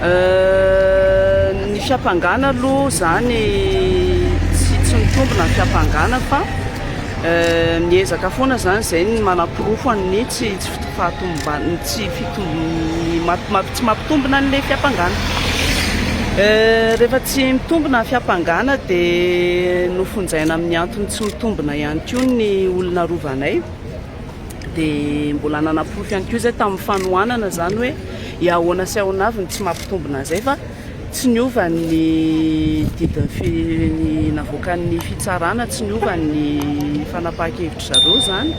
Ny fiampangana aloha zany tsy mitombona ny fiampangana fa miezaka foana zany zay ny manam-pirofo ny tsy mampitombona n'le fiampangana. Rehefa tsy mitombona ny fiampangana dia nofonjaina amin'ny antony tsy mitombona ihany koa ny olona rovanay, dia mbola nanam-pirofo ihany koa zay tamin'ny fanohanana zany hoe iahoana sy ahoana avy ny tsy mampitombona izay fa tsy niova ny didiny navoakan'ny fitsarana, tsy niova ny fanapahan-kevitra zareo zany.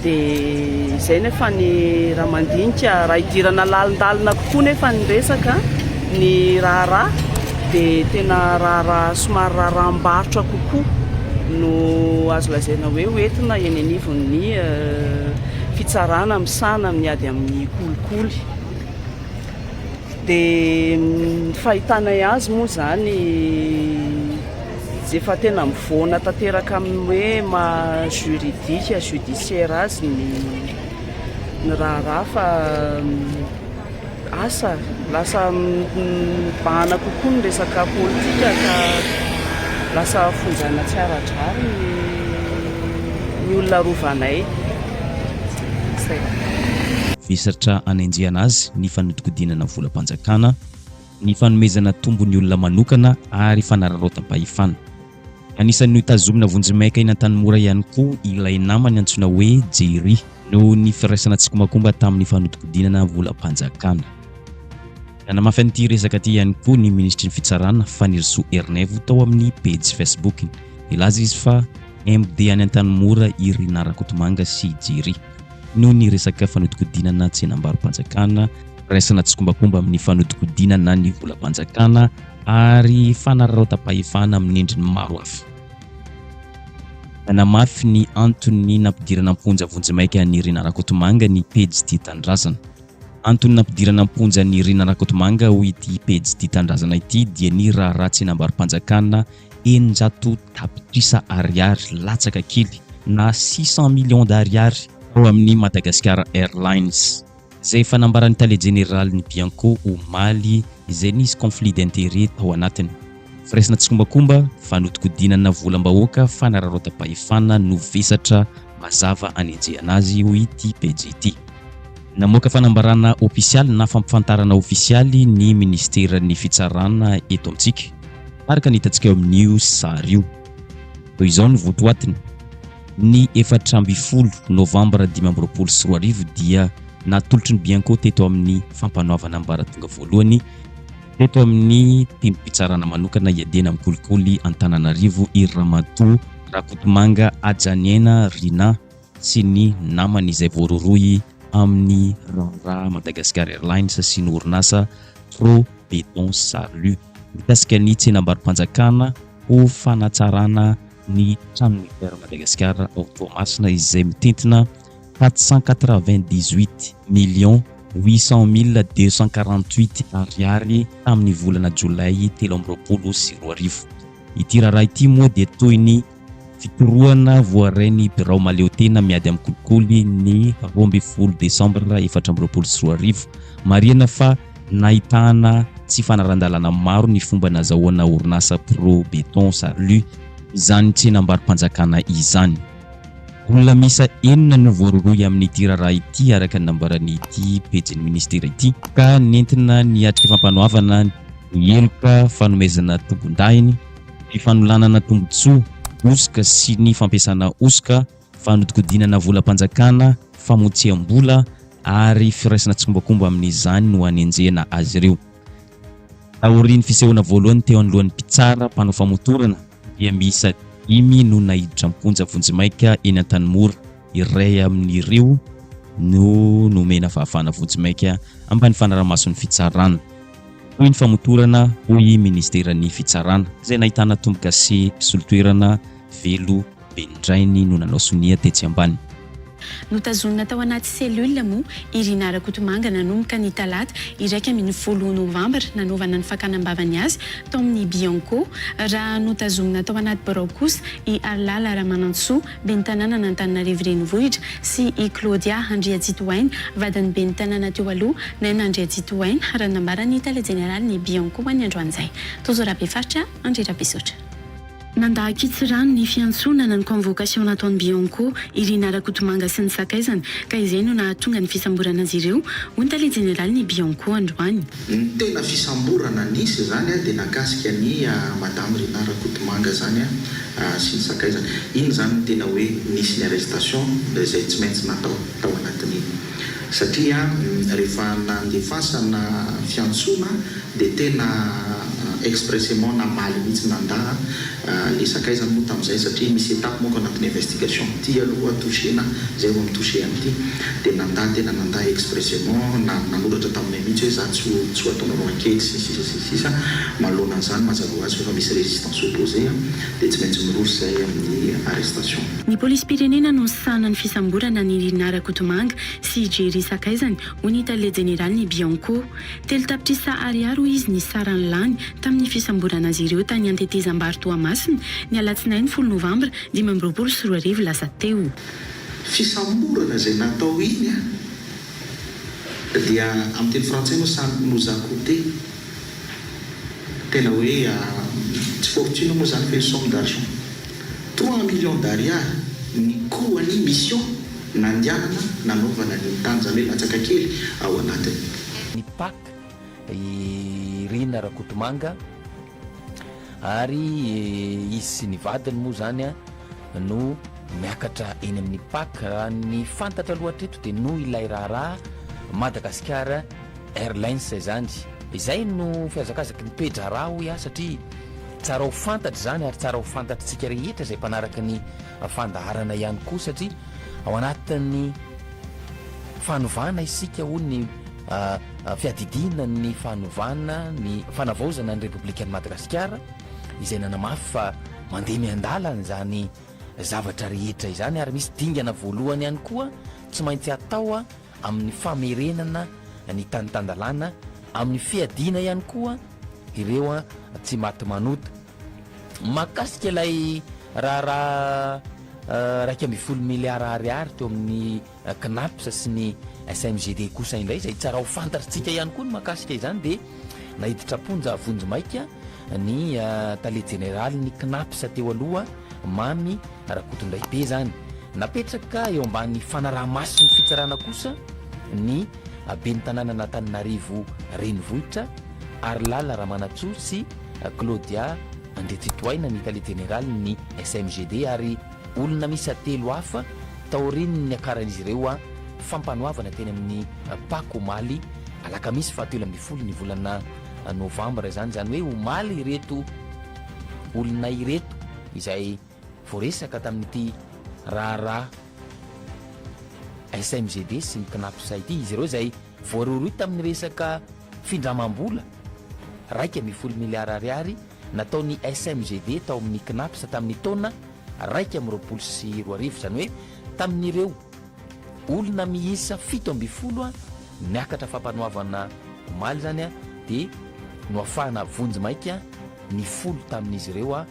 Dia izay nefa ny raha mandinika raha idirana lalindalina kokoa nefa ny resaka ny raharaha dia tena raharaha somary raharaham-barotra kokoa no azo lazaina hoe hoentina eny anivon'ny fitsarana misana miady amin'ny kolikoly. Dia fahitana azy moa zany efa tena mivoana tanteraka amin'ny hoe juridika judiciaire azy ny raharaha fa asa lasa mibahana kokoa ny resaka politika ka lasa fonjana tsy ara-drary ny olona rovanay. Visatra anenjehana azy ny fanodikodinana volam-panjakana, ny fanomezana tombony olona manokana ary fanararaotam-pahefana. Anisan'ny tazomina vonjimaika eny Antanimora ihany koa ilay namany antsoina hoe Jerry no ny firaisana tsikomakomba tamin'ny fanodikodinana volam-panjakana. Namafy an'ity resaka ity ihany koa ny ministry ny fitsarana Fanirisoa Ernevo tao amin'ny page Facebook. Ilaza izy fa MD any Antanimora Iry Narakotomanga sy Jerry no ny resaka fanodikodinana tsenam-barom-panjakana, raisana tsikomakomba amin'ny fanodikodinana ny volam-panjakana ary fanararaotam-pahefana amin'ny endriny maro hafa. Namafy ny antony nampidirana amponja vonjimaika ny Iry Narakotomanga ny page ity tandrazana. Antony nampidirana amponja ny Iry Narakotomanga ho ity page ity tandrazana ity dia ny raharaha tsenam-barom-panjakana 900 tapitrisa ariary latsaka kely na 600 millions d'ariary ao amin'ny Madagascar Airlines. Zay fanambaran'ny tale général ny Bianco Omaly izay nisy conflit d'intérêt ao anatiny. Firaisana tsikomakomba fanodikodinana volam-bahoaka fanararaotam-pahefana no vesatra mazava anenjehana azy ho ity page ity. Namoaka fanambarana ofisialy na fampifantarana ofisialy ny ministeran'ny fitsarana eto amintsika. Araka ny hitantsika eo amin'io sary io. Toy izao ny votoatiny. Ny 14 Novambra 2024 dia natolotry ny Bianco teto amin'ny fampanoavana ambaratonga voalohany teto amin'ny tendrom-pitsarana manokana iadena amin'ny kolikoly Antananarivo Iry Ramatoa Rakotomanga Ajaniena Rina sy ny namany izay voaroroy amin'ny raharaha Madagascar Airlines sy ny orinasa Pro Béton Salut mikasika ny tsenam-barom-panjakana ho fanatsarana ny trano militaire Madagascar ao Toamasina izay mitentina 498,800,248 ariary tamin'ny volana Jolay 2024. Ity raharaha ity moa dia toy ny fitoroana voarainy birao maleotena miady amin'ny kolikoly ny 12 Desambra 2024. Marihana fa nahitana tsy fanarandalana maro ny fomba nazahoana orinasa Pro Béton Salut izany tsenam-barom-panjakana izany. Olona misa 9 no voaroroy amin'ity raharaha ity araka ny nambarany ity pejin'ny ministera ity ka nentina niatrika fampanoavana ny eloka fanomezana tombon-dahiny, ny fanolanana tombon-tsoa, osika sy ny fampiasana osika, fanodikodinana volam-panjakana, famotsiam-bola ary firaisana tsikomakomba amin'izany no anenjehana azy ireo. Taorian'ny fisehoana voalohany teo anoloan'ny mpitsara mpanao famotorana dia miisa 5 no nahiditra amponja vonjimaika eny Antanimora. Iray amin'ireo no nomena fahafana vonjimaika ambany fanaraha-mason'ny fitsarana. Toy ny famotorana hoy ministeran'ny fitsarana izay nahitana tombokase solitoerana velo bendrainy no nanao sonia tetsy ambany. notazonina tao anaty selula moa Irina Rakotomanga nanomboka ny talata iraika amin'ny 10 novambra nanovana ny fakanam-bavany azy tao amin'ny Bianco. Raha notazonina tao anaty birao kosa i Arlala Ramanantsoa ben'ny tanàna n'Antananarivo renivohitra sy i Claudia Andriatsitohainy vadiny ben'ny tanàna teo aloha Naina Andriatsitohainy raha nambarany tale général ny Bianco any androan'izay. Tozorabefaritra Andrirabesotra. Nandahakitsy rano ny fiantsonana ny convocation nataon'ny Bianco Irina Rakotomanga sy ny sakaizany ka izay no nahatonga ny fisamborana azy ireo ho ny tale général ny Bianco androany. Ny tena fisamborana nisy zany dia nakasika ny madame Irina Rakotomanga zany sy ny sakaizany. Iny zany tena hoe nisy ny arrestation izay tsy maintsy natao tao anatin'iny. Satria rehefa nandefasana fiantsona dia tena expressément namaly mihitsy nandaha le sakaizany moa tamin'izay satria misy étape moa anatin'ny investigation ty aloha touchena zay vao mitouché an'ity dia nandaha tena nandaha expressément nanoratra taminay mihitsy hoe za tsy ataonareo enquête sisa manoloana an'izany mazava ho azy fa misy résistance opposé dia tsy maintsy miroso zay amin'ny arrestation. Ny polisy pirenena no sasana ny fisamborana ny Irina Rakotomanga sy Jerry sakaizany ho ny tale général ny Bianco. Telo tapitrisa ariary izy ny sarany lany tamin'ny fisamborana azy ireo tany Antetezam-Bary Toamasina ny alatsinainy 10 novambra 2024 lasa teo. Fisamborana zay natao iny dia amin'ny teny frantsay moa ça nous a coûté tena hoe tsy fortune moa zany fa somme d'argent 3 millions d'ariary ny koany mission nandianana nanaovana ny tany zany hoe latsaka kely ao anatiny. Ny PAC Irina Rakotomanga ary izy sy ny vadiny moa zany no miakatra eny amin'ny PAC. Ny fantatra loatra eto dia no ilay raharaha Madagasikara Airlines zany. Izay no fiazakazaky ny pedra raha hoy satria tsara ho fantatra zany ary tsara ho fantatritsika rehetra izay mpanaraka ny fandaharana ihany koa satria ao anatin'ny fanovana isika ho ny fiadidina ny fanovana ny fanavaozana ny Republikan'i Madagasikara izay nanamafy fa mandeha miandalana zany zavatra rehetra izany ary misy dingana voalohany ihany koa tsy maintsy atao amin'ny famerenana ny tanitandalana amin'ny fiadina ihany koa ireo tsy maty manota. Makasika ilay raha 1.2 miliara ariary teo amin'ny CNAPS sy ny SMGD kosa indray izay tsara ho fantatritsika ihany koa ny makasika izany dia nahiditra ponja vonjomaika ny tale général ny CNAPS teo aloha Mamy Rakotondraibe zany. Napetraka eo ambany fanaraha-maso ny fitsarana kosa ny ben'ny tanàna n'Antananarivo renivohitra Arlala Ramanantsoa sy Claudia Andriatsitohainy ny tale général ny SMGD ary olona misy telo hafa taoriny ny akaran'izy ireo fampanoavana teny amin'ny PAC omaly alakamisy 17 ny volana novambra zany hoe omaly ireto olona ireto izay voaresaka tamin'ity raharaha SMGD sy ny CNAPS ity izy ireo izay voaroroy tamin'ny resaka findramam-bola 1.2 miliara ariary nataon'ny SMGD tao amin'ny CNAPS tamin'ny taona 1.2 zany hoe tamin'ireo olona miisa 17 niakatra fampanoavana omaly zany dia no afahana vonjomaika ny folo tamin'izy ireo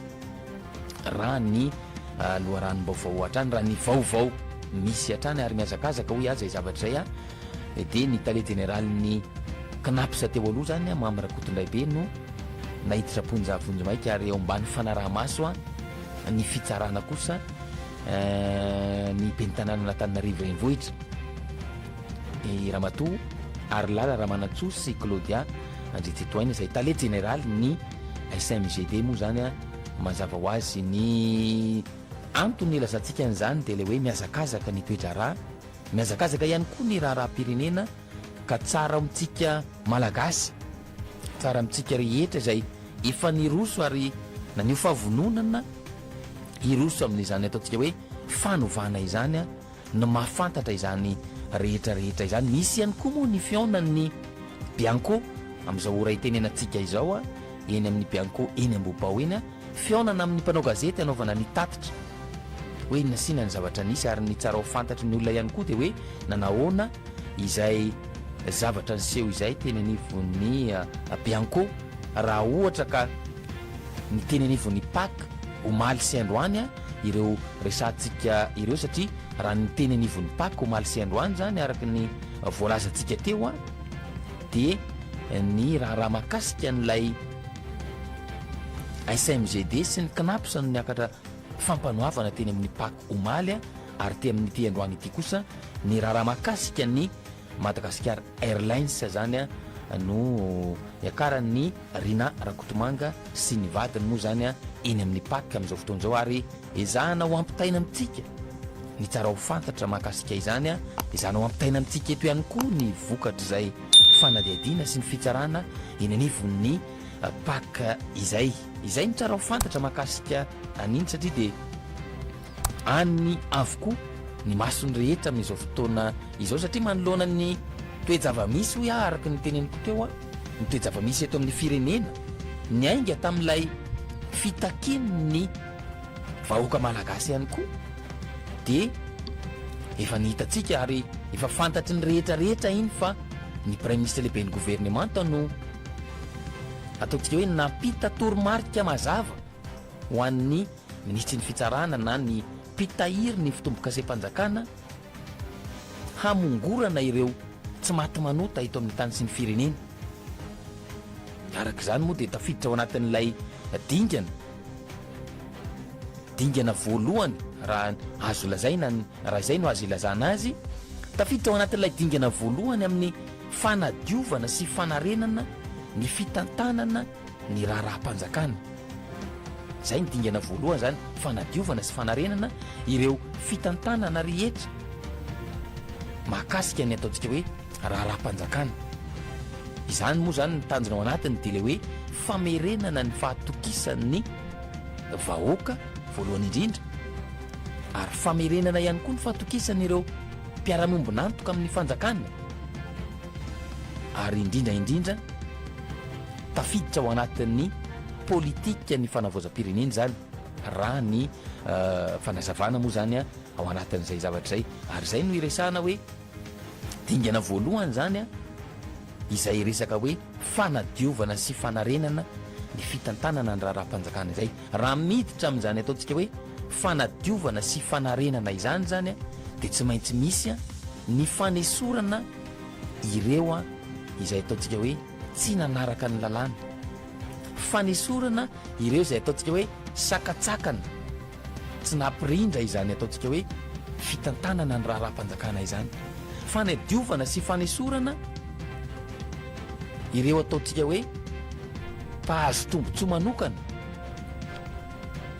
raha ny loharanom-baovao hatrany raha ny vaovao misy hatrany ary miazakazaka hoy azy zavatra izay dia ny tale général ny CNAPS teo aloha zany Mamy Rakotondraibe no nahiditra ponja vonjomaika ary eo ambany fanaraha-maso ny fitsarana kosa ny ben'ny tanàna n'Antananarivo renivohitra Ramatoa Arlala Ramanantsoa sy Claudia Andriatsitohainy izay tale général ny SMGD moa zany mazava ho azy ny antony ilazantsika an'izany dia le hoe miazakazaka ny toetra raha miazakazaka ihany koa ny raharaha-pirenena ka tsara amintsika malagasy tsara amintsika rehetra izay efa niroso ary nanio fahavononana iroso amin'izany ataontsika hoe fanovana izany no mahafantatra izany rehetra izany. Misy ihany koa moa ny fionan'ny Bianco amin'izao ora itenenantsika izao eny amin'ny Bianco eny Ambobao eny fionana amin'ny mpanao gazety anaovana ny tatitra hoe nasiana ny zavatra nisy ary ny tsara ho fantatry ny olona ihany koa dia hoe nanahoana izay zavatra nyseho izay teny anivon'ny Bianco raha ohatra ka ny teny anivon'ny Pâques omaly sy androany ireo resantsika ireo satria raha ny teny anivon'ny Pâques omaly sy androany zany araka ny voalazantsika teo dia ny raha mahakasika n'ilay SMGD sy ny CNAPS no niakatra fampanoavana teny amin'ny Pâques omaly ary te amin'ny ty androany ity kosa ny raha mahakasika ny Madagascar Airlines zany no iakaran'ny Rina Rakotomanga sy ny vadiny moa zany eny amin'ny Pâques amin'izao fotoan'izao ary ezahana ho ampitaina amintsika ny tsara ho fantatra mahakasika izany ezahana ho ampitaina amintsika eto ihany koa ny vokatra izay fanadiadiana sy ny fitsarana eny anivon'ny Pâques izay ny tsara ho fantatra mahakasika aniny satria dia any avokoa ny masony rehetra amin'izao fotoana izao satria manoloana ny toejava-misy hoe araka ny teneniko teo ny toejava-misy eto amin'ny firenena ny ainga tamin'ilay fitakin'ny vahoaka malagasy ihany koa dia efa nihitantsika ary efa fantatry ny rehetrarehetra iny fa ny premier ministre lehibe ny gouvernemanta no ataontsika hoe nampita toromarika mazava ho an'ny ministry ny fitsarana na ny pitahiry ny fitombo-kasepanjakana hamongorana ireo tsy maty manota ito amin'ny tany sy ny firenena araka izany moa dia tafiditra ao anatin'ilay dingana voalohany raha azo lazaina raha izay no azo ilazana azy tafiditra ao anatin'ilay dingana voalohany amin'ny fanadiovana sy fanarenana ny fitantanana ny raharaham-panjakana zay ny dingana voalohany zany fanadiovana sy fanarenana ireo fitantanana rehetra mahakasika ny ataontsika hoe raharaham-panjakana izany moa zany ny tanjona ao anatiny dia le hoe famerenana ny fahatokisan'ny vahoaka voalohany indrindra ary famerenana ihany koa ny fahatokisan'ireo mpiara-miombonantoka amin'ny fanjakana ary indrindraindrindra tafiditra ao anatin'ny politika ny fanavoazam-pirenena zany raha ny fanazavana moa zany ao anatin'izay zavatra zay ary zay no iresahana hoe dingana voalohany zany izay resaka hoe fanadiovana sy fanarenana ny fitantanana ny raharaham-panjakana izay raha miditra amin'izany ataontsika hoe fanadiovana sy fanarenana izany zany dia tsy maintsy misy ny fanesorana ireo izay ataontsika hoe tsy nanaraka ny lalàna fanesorana ireo izay ataontsika hoe sakatsakana tsy nampirindra izany ataontsika hoe fitantanana ny raharaham-panjakana izany fanadiovana sy fanesorana ireo ataontsika hoe mpahazo tombotsoa manokana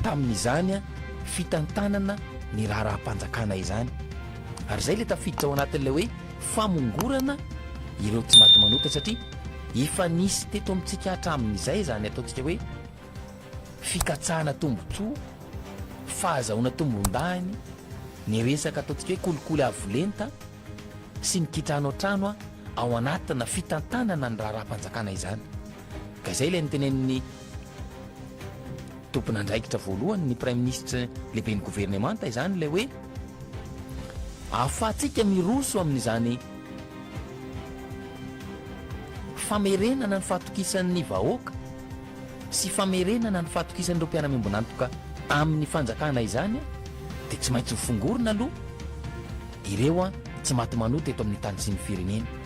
tamin'izany fitantanana ny raharaham-panjakana izany ary zay le tafiditra ao anatin'ilay hoe famongorana ireo tsy maty manota satria efa nisy teto amintsika hatramin'izay zany ataontsika hoe fikatsahana tombotsoa fahazahoana tombon-dany ny resaka ataontsika hoe kolikoly avolenta sy ny kitrano an-trano ao anatina fitantanana ny raharaham-panjakana izany ka izay ilay nytenen'ny tompon'andraikitra voalohany ny premier ministre lehibe ny gouvernemanta izany ilay hoe ahafahantsika miroso amin'izany famerenana ny fahatokisan'ny vahoaka sy famerenana ny fahatokisan'ireo mpiara-miombonantoka amin'ny fanjakana izany dia tsy maintsy mifongorona aloha ireo tsy maty manota eto amin'ny tany sy ny firenena